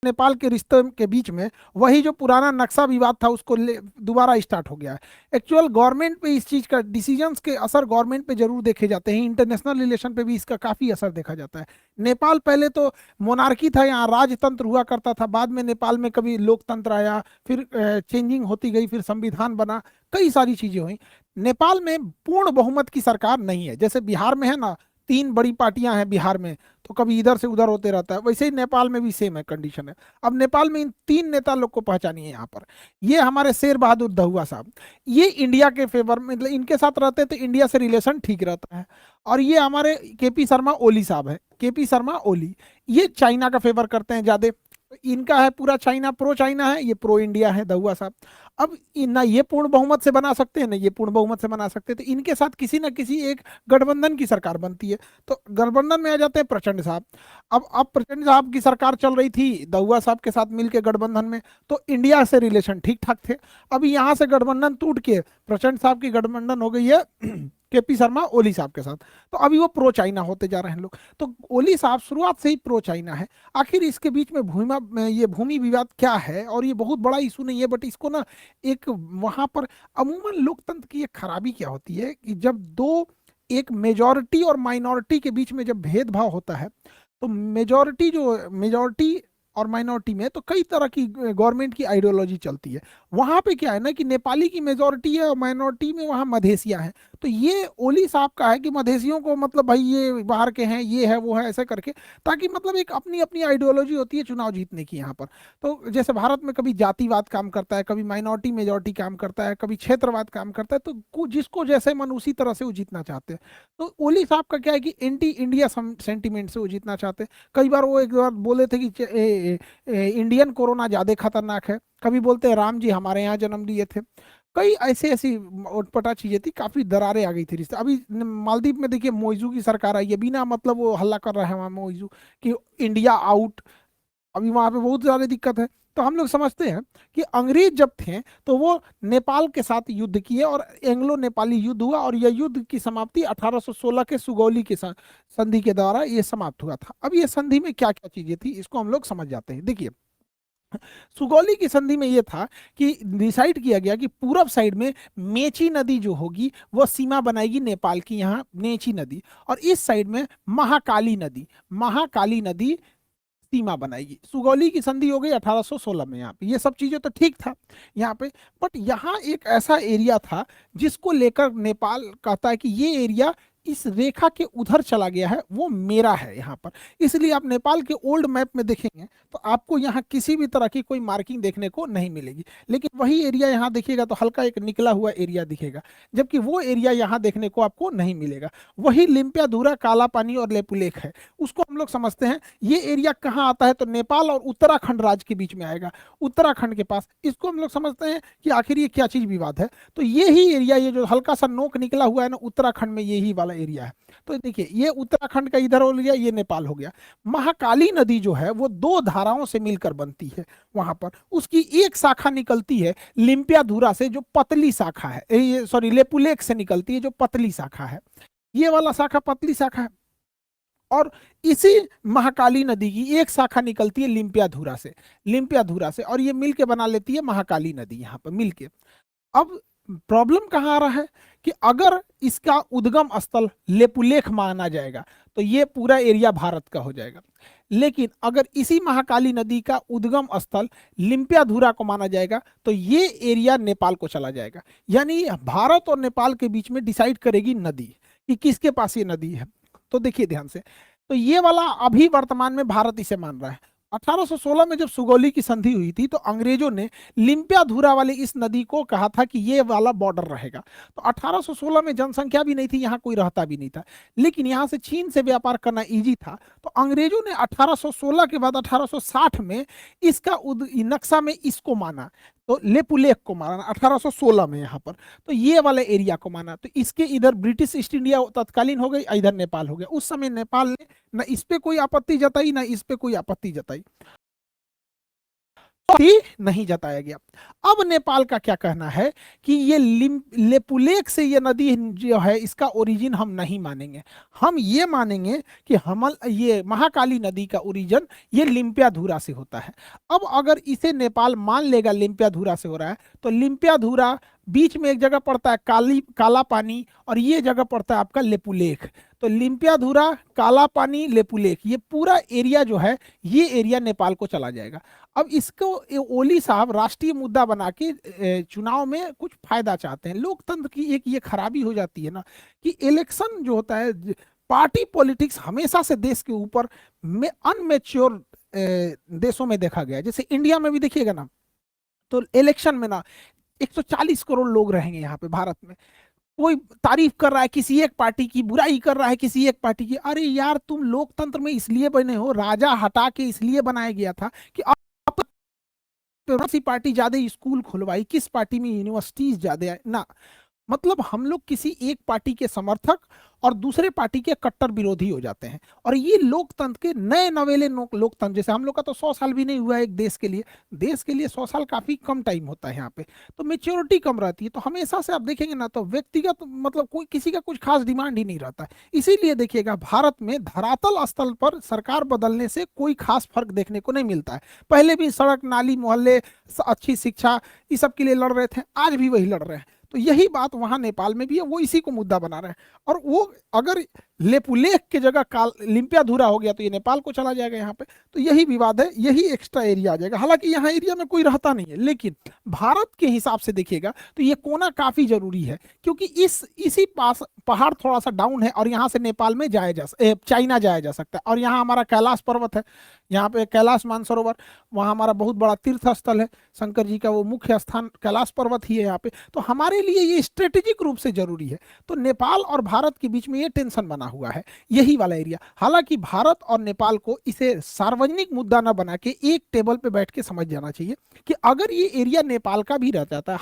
नेपाल के रिश्ते के बीच में वही जो पुराना नक्शा विवाद था उसको दोबारा स्टार्ट हो गया है। एक्चुअल गवर्नमेंट पे इस चीज का डिसीजंस के असर गवर्नमेंट पे जरूर देखे जाते हैं, इंटरनेशनल रिलेशन पे भी इसका काफी असर देखा जाता है। नेपाल पहले तो मोनार्की था, यहाँ राजतंत्र हुआ करता था, बाद में नेपाल में कभी लोकतंत्र आया, फिर चेंजिंग होती गई, फिर संविधान बना, कई सारी चीजें हुई। नेपाल में पूर्ण बहुमत की सरकार नहीं है, जैसे बिहार में है ना, तीन बड़ी पार्टियां हैं बिहार में, तो कभी इधर से उधर होते रहता है, वैसे ही नेपाल में भी सेम है कंडीशन है। अब नेपाल में इन तीन नेता लोग को पहचानिए यहाँ पर। ये हमारे शेर बहादुर दहुआ साहब, ये इंडिया के फेवर में, मतलब इनके साथ रहते तो इंडिया से रिलेशन ठीक रहता है। और ये हमारे केपी शर्मा ओली साहब है, केपी शर्मा ओली, ये चाइना का फेवर करते हैं ज्यादा। इनका है पूरा चाइना, प्रो चाइना है, ये प्रो इंडिया है दहुआ साहब। अब ना ये पूर्ण बहुमत से बना सकते हैं ना ये पूर्ण बहुमत से बना सकते हैं, तो इनके साथ किसी ना किसी एक गठबंधन की सरकार बनती है। तो गठबंधन में आ जाते हैं प्रचंड साहब। अब प्रचंड साहब की सरकार चल रही थी दहुआ साहब के साथ मिलकर गठबंधन में, तो इंडिया से रिलेशन ठीक ठाक थे। अभी यहाँ से गठबंधन टूट के प्रचंड साहब की गठबंधन हो गई है केपी शर्मा ओली साहब के साथ, तो अभी वो प्रो चाइना होते जा रहे हैं लोग। तो ओली साहब शुरुआत से ही प्रो चाइना है। आखिर इसके बीच में ये भूमि विवाद क्या है, और ये बहुत बड़ा इशू नहीं है, बट इसको ना एक वहां पर अमूमन लोकतंत्र की एक खराबी क्या होती है कि जब दो, एक मेजॉरिटी और माइनॉरिटी के बीच में जब भेदभाव होता है, तो मेजॉरिटी और माइनॉरिटी में तो कई तरह की गवर्नमेंट की आइडियोलॉजी चलती है। वहां पे क्या है ना कि नेपाली की मेजॉरिटी है और माइनॉरिटी में वहां मधेसियां हैं। तो ये ओली साहब का है कि मधेसियों को मतलब भाई ये बाहर के हैं, ये है वो है, ऐसे करके, ताकि मतलब एक अपनी अपनी आइडियोलॉजी होती है चुनाव जीतने की यहाँ पर। तो जैसे भारत में कभी जातिवाद काम करता है, कभी माइनॉरिटी मेजॉरिटी काम करता है, कभी क्षेत्रवाद काम करता है, तो जिसको जैसे मन उसी तरह से वो जीतना चाहते हैं। तो ओली साहब का क्या है कि एंटी इंडिया सेंटीमेंट से वो जीतना चाहते हैं। कई बार वो एक बार बोले थे कि इंडियन कोरोना ज्यादा खतरनाक है, कभी बोलते हैं राम जी हमारे यहाँ जन्म लिए थे। कई ऐसी ऐसी उटपटा चीजें थी, काफी दरारें आ गई थी रिश्ते। अभी मालदीव में देखिए मोइजू की सरकार आई है, बिना मतलब वो हल्ला कर रहा है वहाँ मोइजू कि इंडिया आउट। अभी वहां पे बहुत ज्यादा दिक्कत है। तो हम लोग समझते हैं कि अंग्रेज जब थे तो वो नेपाल के साथ युद्ध किए और एंग्लो नेपाली युद्ध हुआ, और यह युद्ध की समाप्ति 1816 के सुगौली के संधि के द्वारा ये समाप्त हुआ था। अब ये संधि में क्या क्या चीजें थी इसको हम लोग समझ जाते हैं। देखिए, सुगौली की संधि में यह था कि डिसाइड किया गया कि पूरब साइड में मेची नदी जो होगी वो सीमा बनाएगी नेपाल की, यहाँ मेची नदी, और इस साइड में महाकाली नदी सीमा बनाएगी। सुगौली की संधि हो गई 1816 में। यहाँ पे ये सब चीजें तो ठीक था यहाँ पे, बट यहाँ एक ऐसा एरिया था जिसको लेकर नेपाल कहता है कि ये एरिया इस रेखा के उधर चला गया है, वो मेरा है यहाँ पर। इसलिए आप नेपाल के ओल्ड मैप में देखेंगे तो आपको यहाँ किसी भी तरह की कोई मार्किंग देखने को नहीं मिलेगी, लेकिन वही एरिया यहाँ देखिएगा तो हल्का एक निकला हुआ एरिया दिखेगा, जबकि वो एरिया यहाँ देखने को आपको नहीं मिलेगा। वही लिम्पियाधुरा, काला पानी और लेपुलेख है, उसको हम लोग समझते हैं ये एरिया कहाँ आता है, तो नेपाल और उत्तराखंड राज्य के बीच में आएगा, उत्तराखंड के पास। इसको हम लोग समझते हैं कि आखिर ये क्या चीज विवाद है, तो ये ही एरिया, ये जो हल्का सा नोक निकला हुआ है ना, उत्तराखंड में यही वाला एरिया है। तो देखिए ये उत्तराखंड का इधर हो गया, ये नेपाल हो गया। महाकाली नदी जो है वो दो धाराओं से मिलकर बनती है वहां पर, उसकी एक शाखा निकलती है लिम्पियाधुरा से जो पतली शाखा है, सॉरी लेपुलेख से निकलती है जो पतली शाखा है, ये वाला शाखा पतली शाखा है। और इसी महाकाली नदी की एक शाखा निकलती है लिम्पियाधुरा से और ये मिलके बना लेती है महाकाली नदी यहाँ पर मिलके। अब प्रॉब्लम कहाँ आ रहा है कि अगर इसका उद्गम स्थल लेपुलेख माना जाएगा तो ये पूरा एरिया भारत का हो जाएगा, लेकिन अगर इसी महाकाली नदी का उद्गम स्थल लिम्पियाधुरा को माना जाएगा तो ये एरिया नेपाल को चला जाएगा। यानी भारत और नेपाल के बीच में डिसाइड करेगी नदी कि किसके पास ये नदी है। तो देखिए ध्यान से, तो ये वाला अभी वर्तमान में भारत इसे मान रहा है। 1816 में जब सुगौली की संधि हुई थी तो अंग्रेजों ने लिम्पियाधुरा वाले इस नदी को कहा था कि ये वाला बॉर्डर रहेगा। तो 1816 में जनसंख्या भी नहीं थी, यहाँ कोई रहता भी नहीं था, लेकिन यहाँ से चीन से व्यापार करना इजी था। तो अंग्रेजों ने 1816 के बाद 1860 में इसका नक्शा में इसको माना, तो लेपुलेख को माना 1816 में यहाँ पर, तो ये वाले एरिया को माना। तो इसके इधर ब्रिटिश ईस्ट इंडिया तत्कालीन हो गई, इधर नेपाल हो गया। उस समय नेपाल ने ना इस पे कोई आपत्ति जताई ना इस पे कोई आपत्ति जताई। ही नहीं जताया गया। अब नेपाल का क्या कहना है कि ये लेपुलेख से ये नदी जो है इसका ओरिजिन हम नहीं मानेंगे, हम ये मानेंगे कि हम ये महाकाली नदी का ओरिजिन ये लिम्पियाधुरा से होता है। अब अगर इसे नेपाल मान लेगा लिम्पियाधुरा से हो रहा है, तो लिम्पियाधुरा बीच में एक जगह पड़ता है काला पानी, और ये जगह पड़ता है आपका लेपुलेख। तो लिम्पियाधुरा, काला पानी, लेपुलेख, ये पूरा एरिया जो है ये एरिया नेपाल को चला जाएगा। अब इसको ओली साहब राष्ट्रीय मुद्दा बना के चुनाव में कुछ फायदा चाहते हैं। लोकतंत्र की एक ये खराबी हो जाती है ना कि इलेक्शन जो होता है, पार्टी पॉलिटिक्स हमेशा से देश के ऊपर में अनमेच्योर देशों में देखा गया है। जैसे इंडिया में भी देखिएगा ना, तो इलेक्शन में ना 140 करोड़ लोग रहेंगे यहाँ पे भारत में, कोई तारीफ कर रहा है किसी एक पार्टी की, बुराई कर रहा है किसी एक पार्टी की। अरे यार, तुम लोकतंत्र में इसलिए बने हो, राजा हटा के इसलिए बनाया गया था कि कौन सी पार्टी ज्यादा स्कूल खुलवाई, किस पार्टी में यूनिवर्सिटीज ज्यादा है ना। मतलब हम लोग किसी एक पार्टी के समर्थक और दूसरे पार्टी के कट्टर विरोधी हो जाते हैं। और ये लोकतंत्र के नए नवेले लोकतंत्र, जैसे हम लोग का तो 100 साल भी नहीं हुआ है एक देश के लिए, 100 साल काफी कम टाइम होता है यहाँ पे, तो मेच्योरिटी कम रहती है। तो हमेशा से आप देखेंगे ना, तो व्यक्तिगत मतलब कोई किसी का कुछ खास डिमांड ही नहीं रहता है। इसीलिए देखिएगा भारत में धरातल स्तर पर सरकार बदलने से कोई खास फर्क देखने को नहीं मिलता है। पहले भी सड़क नाली मोहल्ले अच्छी शिक्षा इस सब के लिए लड़ रहे थे, आज भी वही लड़ रहे हैं। तो यही बात वहां नेपाल में भी है, वो इसी को मुद्दा बना रहे हैं। और वो अगर लेपुलेख की जगह लिम्पियाधुरा हो गया तो ये नेपाल को चला जाएगा यहाँ पे। तो यही विवाद है, यही एक्स्ट्रा एरिया आ जाएगा। हालांकि यहाँ एरिया में कोई रहता नहीं है, लेकिन भारत के हिसाब से देखिएगा तो ये कोना काफी जरूरी है, क्योंकि इसी पास पहाड़ थोड़ा सा डाउन है और यहाँ से नेपाल में चाइना जाया जा सकता है। और यहाँ हमारा कैलाश पर्वत है, यहाँ पे कैलाश मानसरोवर, वहाँ हमारा बहुत बड़ा तीर्थ स्थल है, शंकर जी का वो मुख्य स्थान कैलाश पर्वत ही है यहाँ पे। तो हमारे लिए ये स्ट्रेटेजिक रूप से जरूरी है। तो नेपाल और भारत के बीच में ये टेंशन बना हुआ है, यही वाला एरिया। हालांकि भारत और नेपाल को इसे सार्वजनिक मुद्दा न बना के एक टेबल पे बैठ के समझ जाना चाहिए कि अगर ये एरिया नेपाल का भी रह जाता है,